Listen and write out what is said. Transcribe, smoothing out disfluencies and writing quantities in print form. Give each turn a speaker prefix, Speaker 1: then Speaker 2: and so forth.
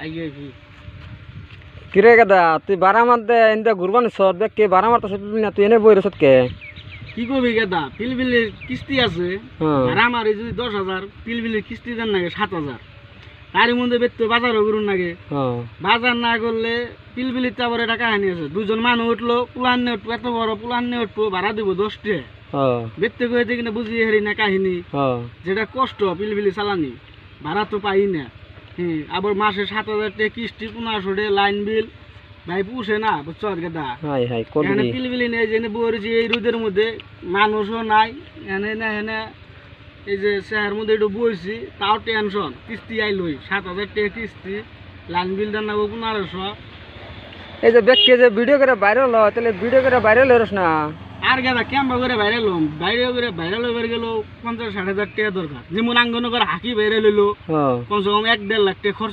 Speaker 1: আগে
Speaker 2: কিরে গাদা তুই বারা মারতে এনতে ঘুরবানি সর দেখ কে বারা মারতে না তুই এনে বই রসত কে
Speaker 1: কি করবি গেদা পিলবিলের কিস্তি আছে
Speaker 2: হ্যাঁ
Speaker 1: আর আমার এই যদি 10,000 পিলবিলের কিস্তি দেন নাকি 7,000 তার মধ্যে বেততে বাজারও করুন নাকি
Speaker 2: হ্যাঁ
Speaker 1: বাজার না করলে পিলবিলির আবার এটা কাহিনী আছে দুজন মানুষ উঠলো পুলান নিয়ে উঠবো এত বড় পুলান নিয়ে উঠবো ভাড়া দিব 10 টাকা
Speaker 2: হ্যাঁ
Speaker 1: বেততে কইতে কিনা বুঝিয়ে হেরি না কাহিনী
Speaker 2: হ্যাঁ
Speaker 1: যেটা কষ্ট পিলবিলি চালানি ভাড়া তো পাই না হ্যাঁ আবার মাসে 7,000 টাকা কিস্তি 1500 টাকা লাইন বিল ভাই পুষে না বুঝছো গেদা
Speaker 2: হাই হাই
Speaker 1: এখানে
Speaker 2: করবি
Speaker 1: পিলবিলি নেই জেনে বলেছি এই রোদের মধ্যে মানুষও নাই এনে না এনে এই যে শহরের মধ্যে একটু বইছি তাও টেনশন কিস্তি আইলই 7,000 টাকা কিস্তি লাইন বিল দেন না 1500
Speaker 2: এই যে ব্যক্তি যে ভিডিও করে ভাইরাল হয় তাহলে ভিডিও করে ভাইরাল হরস না
Speaker 1: আর গেদা কেমন করে ভাইরাল হম ভাইরাল হইবার গেল 50-60 হাজার টাকা দরকার যেমন আঙ্গন করে হাকি ভাইরাল হইলো
Speaker 2: হ্যাঁ
Speaker 1: কমসে কম 1-1.5 লাখ টাকা খরচ